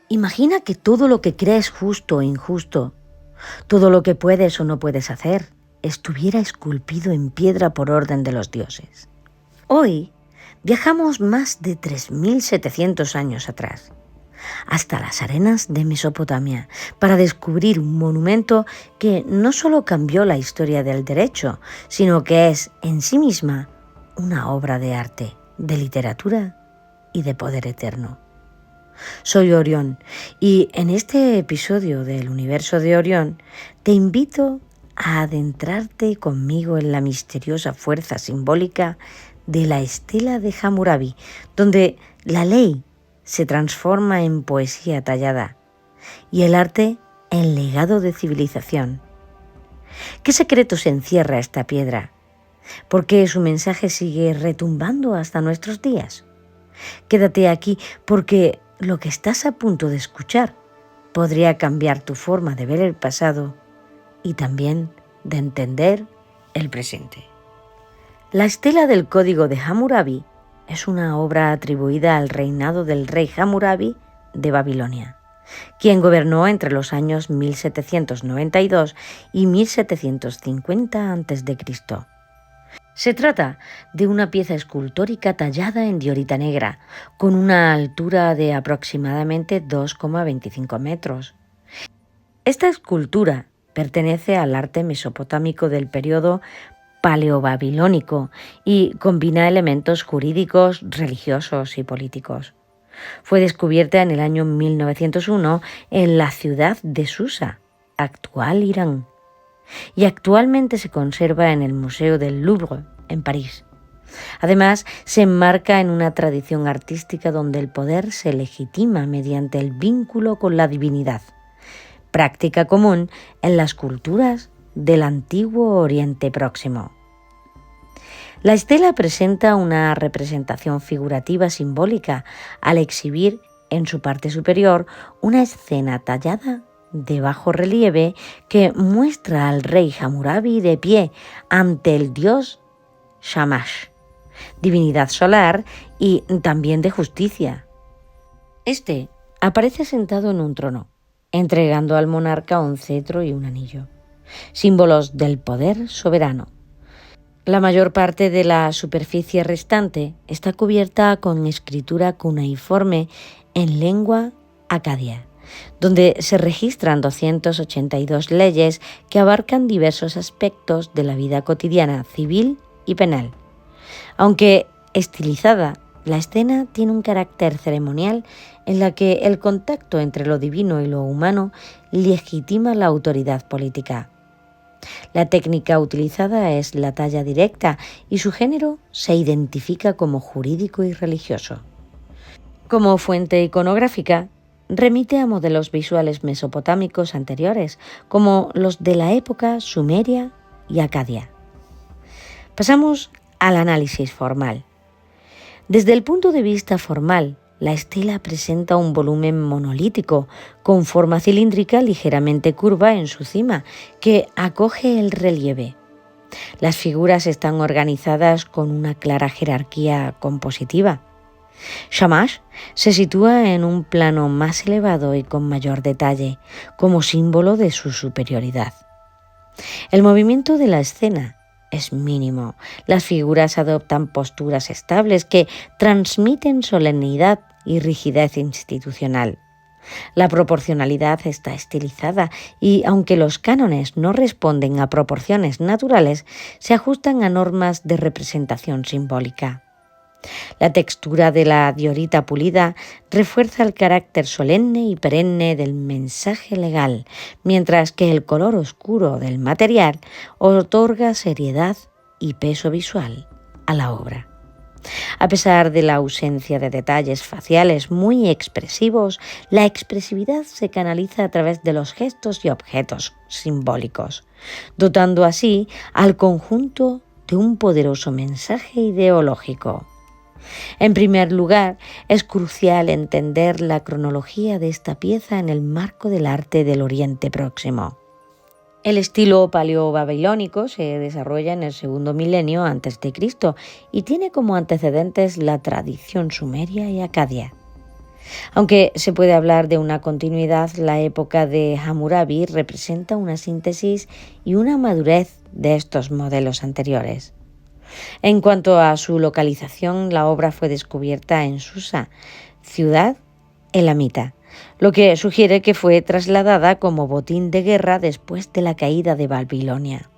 Imagina que todo lo que crees justo o injusto, todo lo que puedes o no puedes hacer, estuviera esculpido en piedra por orden de los dioses. Hoy viajamos más de 3700 años atrás, hasta las arenas de Mesopotamia, para descubrir un monumento que no solo cambió la historia del derecho, sino que es en sí misma una obra de arte, de literatura y de poder eterno. Soy Orión y en este episodio del universo de Orión te invito a adentrarte conmigo en la misteriosa fuerza simbólica de la estela de Hammurabi, donde la ley se transforma en poesía tallada y el arte en legado de civilización. ¿Qué secretos encierra esta piedra? ¿Por qué su mensaje sigue retumbando hasta nuestros días? Quédate aquí porque lo que estás a punto de escuchar podría cambiar tu forma de ver el pasado y también de entender el presente. La estela del Código de Hammurabi es una obra atribuida al reinado del rey Hammurabi de Babilonia, quien gobernó entre los años 1792 y 1750 a.C. Se trata de una pieza escultórica tallada en diorita negra, con una altura de aproximadamente 2,25 metros. Esta escultura pertenece al arte mesopotámico del periodo paleobabilónico y combina elementos jurídicos, religiosos y políticos. Fue descubierta en el año 1901 en la ciudad de Susa, actual Irán, y actualmente se conserva en el Museo del Louvre, en París. Además, se enmarca en una tradición artística donde el poder se legitima mediante el vínculo con la divinidad, práctica común en las culturas del antiguo Oriente Próximo. La estela presenta una representación figurativa simbólica al exhibir en su parte superior una escena tallada de bajo relieve que muestra al rey Hammurabi de pie ante el dios Shamash, divinidad solar y también de justicia. Este aparece sentado en un trono, entregando al monarca un cetro y un anillo, símbolos del poder soberano. La mayor parte de la superficie restante está cubierta con escritura cuneiforme en lengua acadia, donde se registran 282 leyes que abarcan diversos aspectos de la vida cotidiana, civil y penal. Aunque estilizada, la escena tiene un carácter ceremonial en la que el contacto entre lo divino y lo humano legitima la autoridad política. La técnica utilizada es la talla directa y su género se identifica como jurídico y religioso. Como fuente iconográfica, remite a modelos visuales mesopotámicos anteriores, como los de la época sumeria y acadia. Pasamos al análisis formal. Desde el punto de vista formal, la estela presenta un volumen monolítico, con forma cilíndrica ligeramente curva en su cima, que acoge el relieve. Las figuras están organizadas con una clara jerarquía compositiva. Shamash se sitúa en un plano más elevado y con mayor detalle, como símbolo de su superioridad. El movimiento de la escena es mínimo. Las figuras adoptan posturas estables que transmiten solemnidad y rigidez institucional. La proporcionalidad está estilizada y, aunque los cánones no responden a proporciones naturales, se ajustan a normas de representación simbólica. La textura de la diorita pulida refuerza el carácter solemne y perenne del mensaje legal, mientras que el color oscuro del material otorga seriedad y peso visual a la obra. A pesar de la ausencia de detalles faciales muy expresivos, la expresividad se canaliza a través de los gestos y objetos simbólicos, dotando así al conjunto de un poderoso mensaje ideológico. En primer lugar, es crucial entender la cronología de esta pieza en el marco del arte del Oriente Próximo. El estilo paleobabilónico se desarrolla en el segundo milenio antes de Cristo y tiene como antecedentes la tradición sumeria y acadia. Aunque se puede hablar de una continuidad, la época de Hammurabi representa una síntesis y una madurez de estos modelos anteriores. En cuanto a su localización, la obra fue descubierta en Susa, ciudad elamita, lo que sugiere que fue trasladada como botín de guerra después de la caída de Babilonia.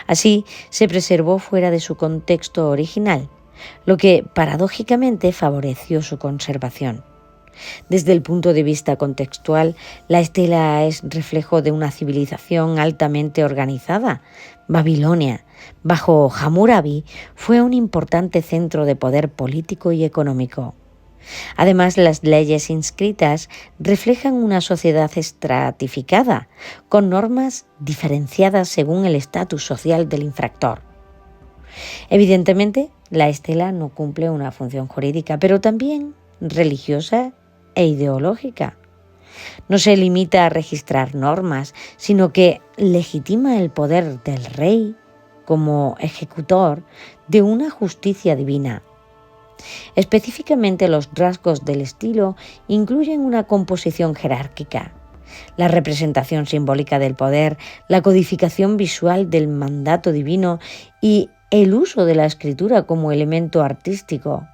Así, se preservó fuera de su contexto original, lo que paradójicamente favoreció su conservación. Desde el punto de vista contextual, la estela es reflejo de una civilización altamente organizada. Babilonia, bajo Hammurabi, fue un importante centro de poder político y económico. Además, las leyes inscritas reflejan una sociedad estratificada, con normas diferenciadas según el estatus social del infractor. Evidentemente, la estela no cumple una función jurídica, pero también religiosa e ideológica. No se limita a registrar normas, sino que legitima el poder del rey como ejecutor de una justicia divina. Específicamente, los rasgos del estilo incluyen una composición jerárquica, la representación simbólica del poder, la codificación visual del mandato divino y el uso de la escritura como elemento artístico.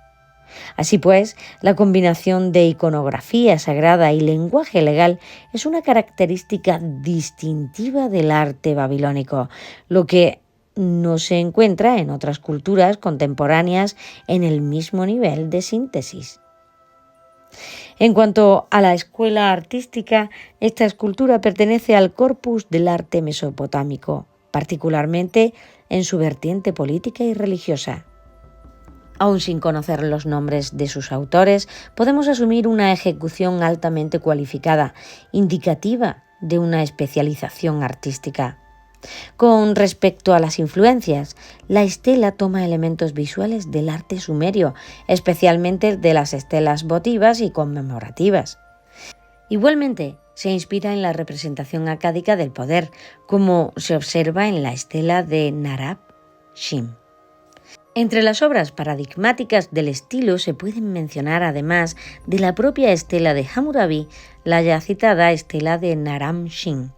Así pues, la combinación de iconografía sagrada y lenguaje legal es una característica distintiva del arte babilónico, lo que no se encuentra en otras culturas contemporáneas en el mismo nivel de síntesis. En cuanto a la escuela artística, esta escultura pertenece al corpus del arte mesopotámico, particularmente en su vertiente política y religiosa. Aún sin conocer los nombres de sus autores, podemos asumir una ejecución altamente cualificada, indicativa de una especialización artística. Con respecto a las influencias, la estela toma elementos visuales del arte sumerio, especialmente de las estelas votivas y conmemorativas. Igualmente, se inspira en la representación acádica del poder, como se observa en la estela de Narab-Shim. Entre las obras paradigmáticas del estilo se pueden mencionar, además de la propia estela de Hammurabi, la ya citada estela de Naram-Sin,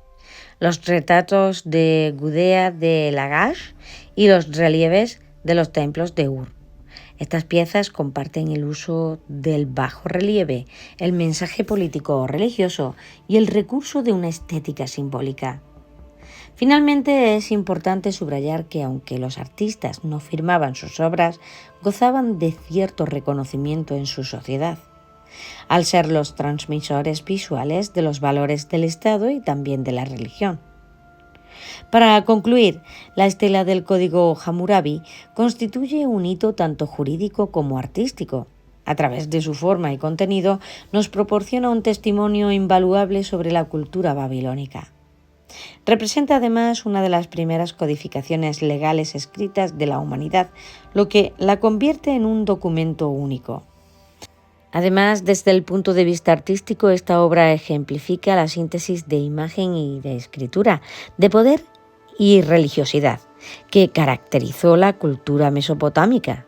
los retratos de Gudea de Lagash y los relieves de los templos de Ur. Estas piezas comparten el uso del bajo relieve, el mensaje político o religioso y el recurso de una estética simbólica. Finalmente, es importante subrayar que aunque los artistas no firmaban sus obras, gozaban de cierto reconocimiento en su sociedad, al ser los transmisores visuales de los valores del Estado y también de la religión. Para concluir, la estela del Código Hammurabi constituye un hito tanto jurídico como artístico. A través de su forma y contenido, nos proporciona un testimonio invaluable sobre la cultura babilónica. Representa además una de las primeras codificaciones legales escritas de la humanidad, lo que la convierte en un documento único. Además, desde el punto de vista artístico, esta obra ejemplifica la síntesis de imagen y de escritura, de poder y religiosidad, que caracterizó la cultura mesopotámica.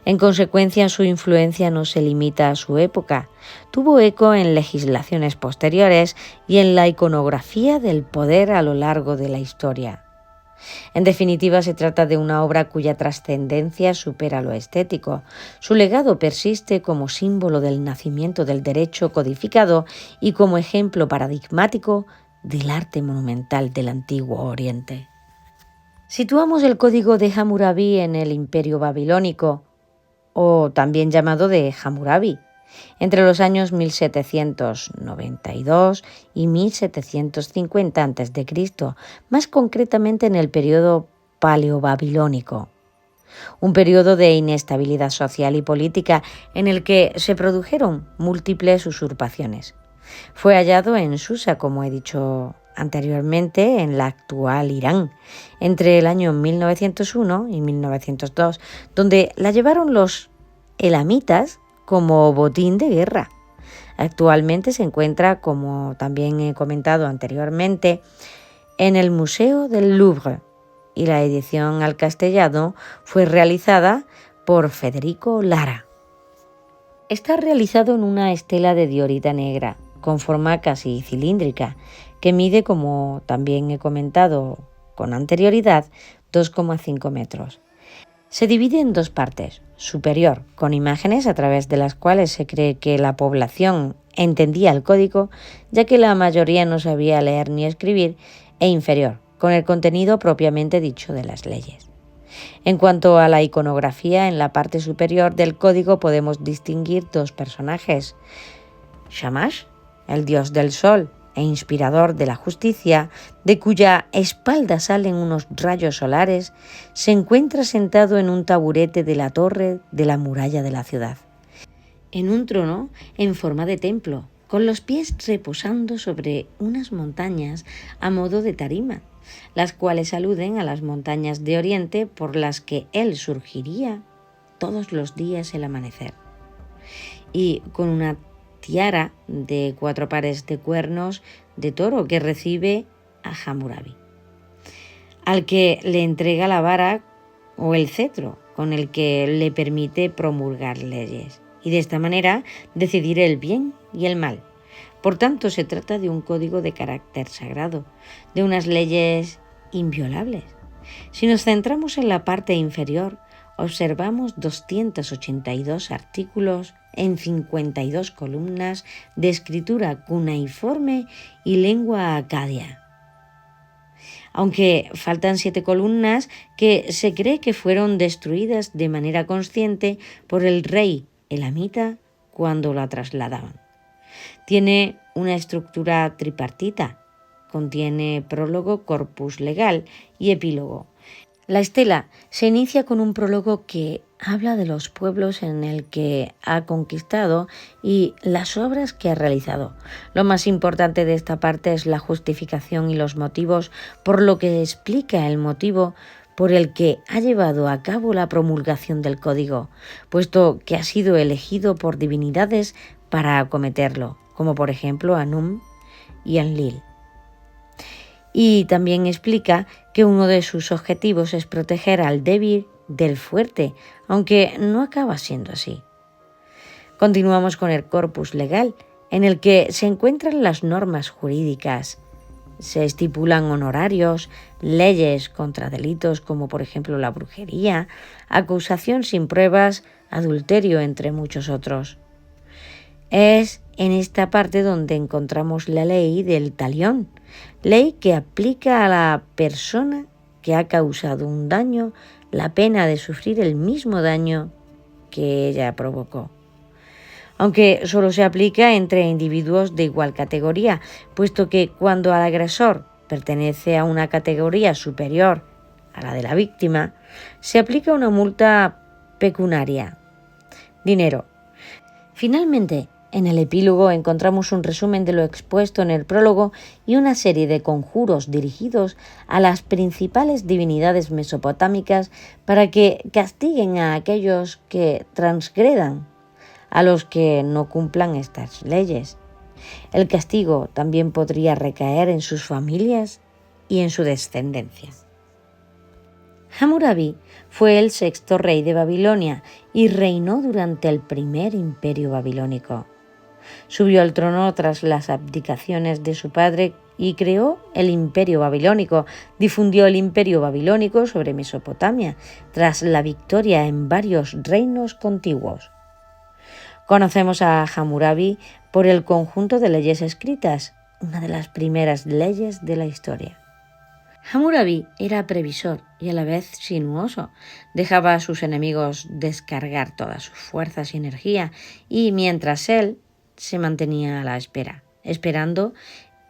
En consecuencia, su influencia no se limita a su época, tuvo eco en legislaciones posteriores y en la iconografía del poder a lo largo de la historia. En definitiva, se trata de una obra cuya trascendencia supera lo estético. Su legado persiste como símbolo del nacimiento del derecho codificado y como ejemplo paradigmático del arte monumental del Antiguo Oriente. Situamos el Código de Hammurabi en el Imperio Babilónico, o también llamado de Hammurabi, entre los años 1792 y 1750 a.C., más concretamente en el periodo paleobabilónico, un periodo de inestabilidad social y política en el que se produjeron múltiples usurpaciones. Fue hallado en Susa, como he dicho anteriormente, en la actual Irán, entre el año 1901 y 1902, donde la llevaron los elamitas como botín de guerra. Actualmente se encuentra, como también he comentado anteriormente, en el Museo del Louvre, y la edición al castellano fue realizada por Federico Lara. Está realizado en una estela de diorita negra, con forma casi cilíndrica, que mide, como también he comentado con anterioridad, 2,5 metros. Se divide en dos partes: superior, con imágenes a través de las cuales se cree que la población entendía el código, ya que la mayoría no sabía leer ni escribir, e inferior, con el contenido propiamente dicho de las leyes. En cuanto a la iconografía, en la parte superior del código podemos distinguir dos personajes: Shamash, el dios del sol e inspirador de la justicia, de cuya espalda salen unos rayos solares, se encuentra sentado en un taburete de la torre de la muralla de la ciudad, en un trono en forma de templo, con los pies reposando sobre unas montañas a modo de tarima, las cuales aluden a las montañas de Oriente por las que él surgiría todos los días el amanecer, y con una tiara de 4 pares de cuernos de toro que recibe a Hammurabi, al que le entrega la vara o el cetro con el que le permite promulgar leyes y de esta manera decidir el bien y el mal. Por tanto, se trata de un código de carácter sagrado, de unas leyes inviolables. Si nos centramos en la parte inferior, observamos 282 artículos en 52 columnas de escritura cuneiforme y lengua acadia. Aunque faltan 7 columnas que se cree que fueron destruidas de manera consciente por el rey elamita cuando la trasladaban. Tiene una estructura tripartita. Contiene prólogo, corpus legal y epílogo. La estela se inicia con un prólogo que habla de los pueblos en el que ha conquistado y las obras que ha realizado. Lo más importante de esta parte es la justificación y los motivos, por lo que explica el motivo por el que ha llevado a cabo la promulgación del código, puesto que ha sido elegido por divinidades para acometerlo, como por ejemplo Anum y Enlil. Y también explica que uno de sus objetivos es proteger al débil del fuerte, aunque no acaba siendo así. Continuamos con el corpus legal, en el que se encuentran las normas jurídicas. Se estipulan honorarios, leyes contra delitos como por ejemplo la brujería, acusación sin pruebas, adulterio, entre muchos otros. Es en esta parte donde encontramos la ley del talión, ley que aplica a la persona que ha causado un daño la pena de sufrir el mismo daño que ella provocó, aunque solo se aplica entre individuos de igual categoría, puesto que cuando el agresor pertenece a una categoría superior a la de la víctima, se aplica una multa pecuniaria, dinero. Finalmente, en el epílogo encontramos un resumen de lo expuesto en el prólogo y una serie de conjuros dirigidos a las principales divinidades mesopotámicas para que castiguen a aquellos que transgredan, a los que no cumplan estas leyes. El castigo también podría recaer en sus familias y en su descendencia. Hammurabi fue el 6º rey de Babilonia y reinó durante el primer imperio babilónico. Subió al trono tras las abdicaciones de su padre y creó el imperio babilónico. Difundió el imperio babilónico sobre Mesopotamia tras la victoria en varios reinos contiguos. Conocemos a Hammurabi por el conjunto de leyes escritas, una de las primeras leyes de la historia. Hammurabi era previsor y a la vez sinuoso. Dejaba a sus enemigos descargar todas sus fuerzas y energía, y mientras él se mantenía a la espera, esperando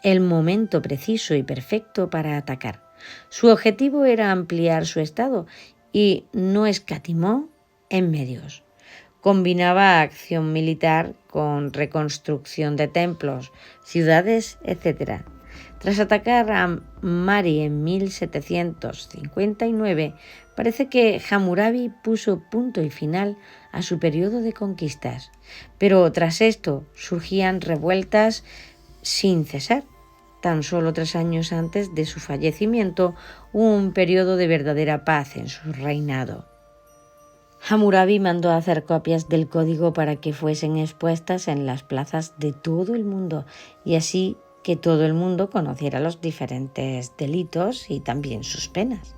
el momento preciso y perfecto para atacar. Su objetivo era ampliar su estado y no escatimó en medios. Combinaba acción militar con reconstrucción de templos, ciudades, etc. Tras atacar a Mari en 1759, parece que Hammurabi puso punto y final a su periodo de conquistas, pero tras esto surgían revueltas sin cesar. Tan solo 3 años antes de su fallecimiento hubo un periodo de verdadera paz en su reinado. Hammurabi mandó hacer copias del código para que fuesen expuestas en las plazas de todo el mundo y así que todo el mundo conociera los diferentes delitos y también sus penas.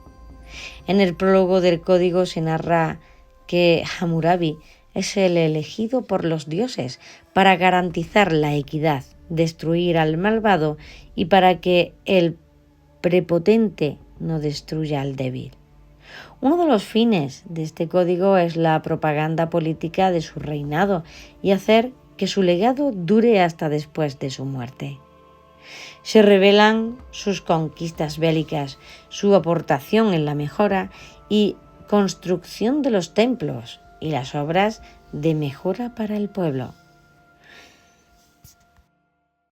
En el prólogo del código se narra que Hammurabi es el elegido por los dioses para garantizar la equidad, destruir al malvado y para que el prepotente no destruya al débil. Uno de los fines de este código es la propaganda política de su reinado y hacer que su legado dure hasta después de su muerte. Se revelan sus conquistas bélicas, su aportación en la mejora y construcción de los templos y las obras de mejora para el pueblo.